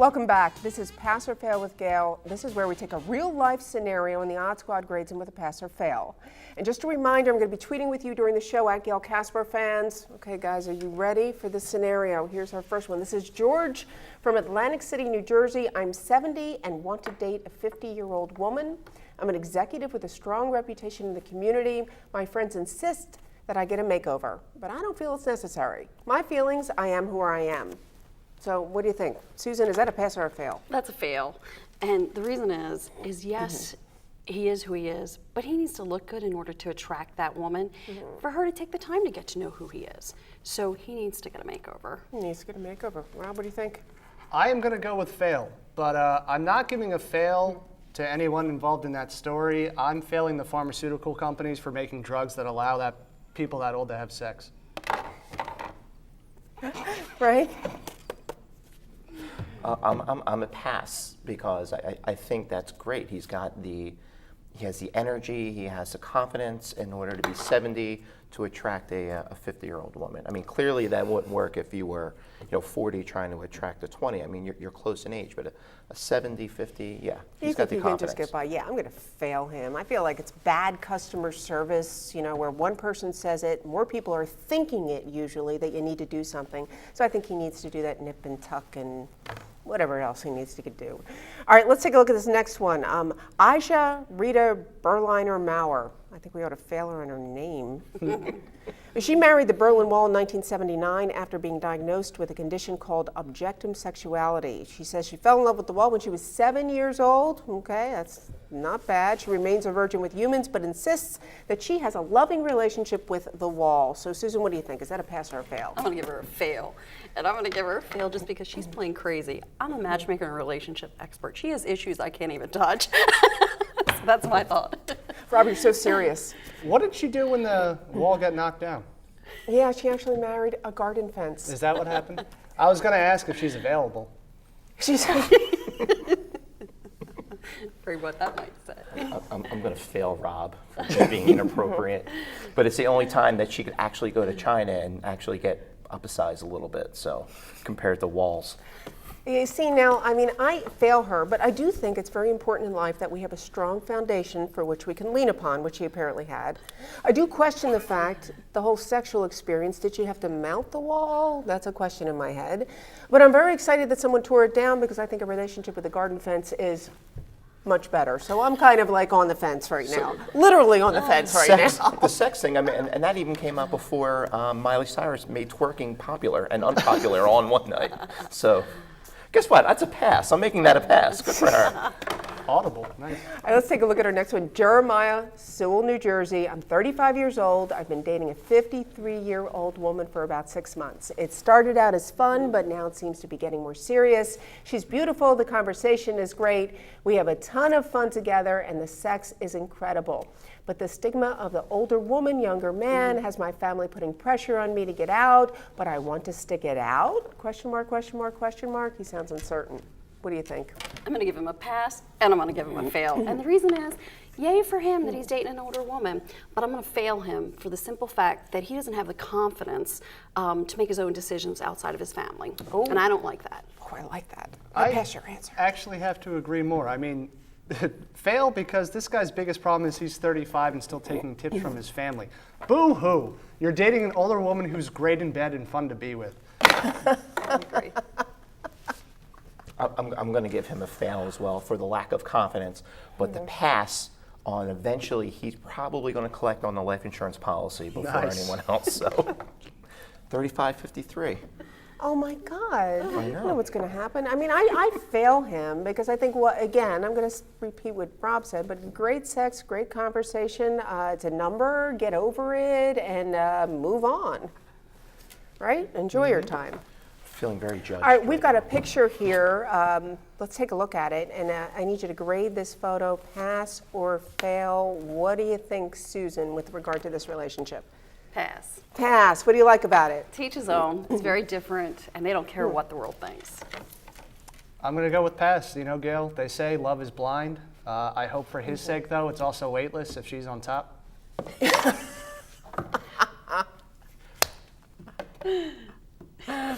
Welcome back. This is Pass or Fail with Gail. This is where we take a real-life scenario and the Odd Squad grades them with a pass or fail. And just a reminder, I'm going to be tweeting with you during the show at Gail Casper fans. Okay, guys, are you ready for this scenario? Here's our first one. This is George from Atlantic City, New Jersey. I'm 70 and want to date a 50-year-old woman. I'm an executive with a strong reputation in the community. My friends insist that I get a makeover, but I don't feel it's necessary. My feelings, I am who I am. So what do you think? Susan, is that a pass or a fail? That's a fail. And the reason is yes, he is who he is, but he needs to look good in order to attract that woman, for her to take the time to get to know who he is. So he needs to get a makeover. He needs to get a makeover. Rob, what do you think? I am going to go with fail, but I'm not giving a fail to anyone involved in that story. I'm failing the pharmaceutical companies for making drugs that allow people that old to have sex. Right? I'm a pass because I think that's great. He has the energy, he has the confidence in order to be 70 to attract a 50-year-old woman. I mean, clearly that wouldn't work if you were, 40 trying to attract a 20. I mean, you're close in age, but a 70, 50, yeah, he's got the you confidence. Can just get by. Yeah, I'm going to fail him. I feel like it's bad customer service, where one person says it, more people are thinking it usually that you need to do something. So I think he needs to do that nip and tuck and whatever else he needs to do. All right, let's take a look at this next one. Aisha Rita Berliner Maurer. I think we ought to fail her on her name. She married the Berlin Wall in 1979 after being diagnosed with a condition called objectum sexuality. She says she fell in love with the wall when she was 7 years old. Okay, that's not bad. She remains a virgin with humans, but insists that she has a loving relationship with the wall. So, Susan, what do you think? Is that a pass or a fail? I'm going to give her a fail. And I'm going to give her a fail just because she's playing crazy. I'm a matchmaker and relationship expert. She has issues I can't even touch. So that's my thought. Rob, you're so serious. What did she do when the wall got knocked down? Yeah, she actually married a garden fence. Is that what happened? I was going to ask if she's available. She's For what that might say. I'm going to fail Rob for being inappropriate, but it's the only time that she could actually go to China and actually get up a size a little bit, so compared to walls. You see, now, I fail her, but I do think it's very important in life that we have a strong foundation for which we can lean upon, which she apparently had. I do question the whole sexual experience. Did she have to mount the wall? That's a question in my head. But I'm very excited that someone tore it down because I think a relationship with a garden fence is much better. So I'm kind of like on the fence right now. Literally on the fence right now. The sex thing, and that even came out before Miley Cyrus made twerking popular and unpopular all in one night. So guess what? That's a pass. I'm making that a pass. Good for her. Audible. Nice. All right, let's take a look at our next one. Jeremiah, Sewell, New Jersey. I'm 35 years old. I've been dating a 53-year-old woman for about 6 months. It started out as fun, but now it seems to be getting more serious. She's beautiful. The conversation is great. We have a ton of fun together, and the sex is incredible. But the stigma of the older woman, younger man has my family putting pressure on me to get out, but I want to stick it out? Question mark, question mark, question mark. He sounds uncertain. What do you think? I'm going to give him a pass, and I'm going to give him a fail. And the reason is, yay for him that he's dating an older woman, but I'm going to fail him for the simple fact that he doesn't have the confidence to make his own decisions outside of his family. Oh. And I don't like that. Oh, I like that. I pass your answer. actually have to agree more. I mean, fail because this guy's biggest problem is he's 35 and still taking tips from his family. Boo-hoo! You're dating an older woman who's great in bed and fun to be with. I agree. I'm going to give him a fail as well for the lack of confidence, but the pass on eventually he's probably going to collect on the life insurance policy before anyone else. So 35, 53. Oh my God. I know. don't know what's going to happen. I fail him because I think, again, I'm going to repeat what Rob said, but great sex, great conversation. It's a number, get over it, and move on. Right? Enjoy your time. Feeling very judged. All right, we've got a picture here. Let's take a look at it, and I need you to grade this photo, pass or fail. What do you think, Susan, with regard to this relationship? Pass. Pass. What do you like about it? To each his own. It's very different, and they don't care what the world thinks. I'm going to go with pass. Gail, they say love is blind. I hope for his sake, though, it's also weightless if she's on top.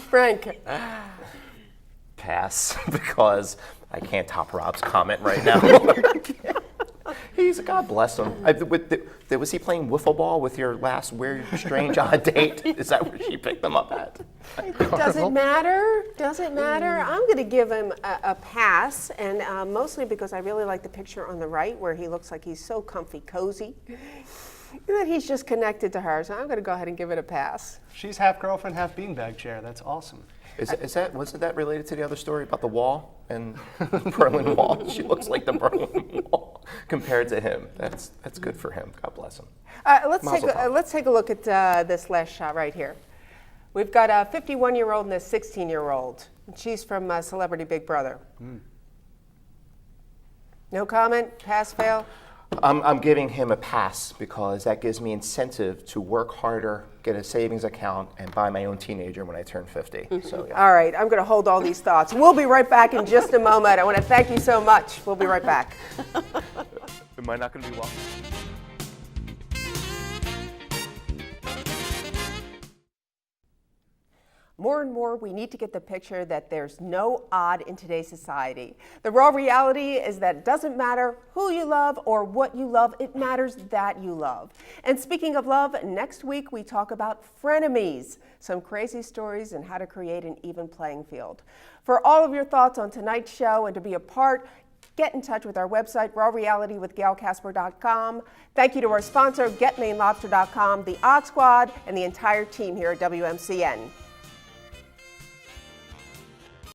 Frank. pass because I can't top Rob's comment right now. He's God bless him. Was he playing wiffle ball with your last weird, strange, odd date? Is that where she picked them up at? Does it matter? Does it matter? I'm going to give him a pass, and mostly because I really like the picture on the right where he looks like he's so comfy, cozy, that he's just connected to her. So I'm going to go ahead and give it a pass. She's half girlfriend, half beanbag chair. That's awesome. Wasn't that related to the other story about the wall and Berlin Wall? She looks like the Berlin Wall compared to him. That's good for him. God bless him. Let's take a look at this last shot right here. We've got a 51-year-old and a 16-year-old. She's from Celebrity Big Brother. No comment? Pass, fail? I'm giving him a pass because that gives me incentive to work harder, get a savings account, and buy my own teenager when I turn 50. So, yeah. All right, I'm going to hold all these thoughts. We'll be right back in just a moment. I want to thank you so much. We'll be right back. Am I not going to be welcome? More and more, we need to get the picture that there's no odd in today's society. The raw reality is that it doesn't matter who you love or what you love, it matters that you love. And speaking of love, next week we talk about frenemies, some crazy stories and how to create an even playing field. For all of your thoughts on tonight's show and to be a part, get in touch with our website, rawrealitywithgailcasper.com. Thank you to our sponsor, GetMainLobster.com, the Odd Squad, and the entire team here at WMCN.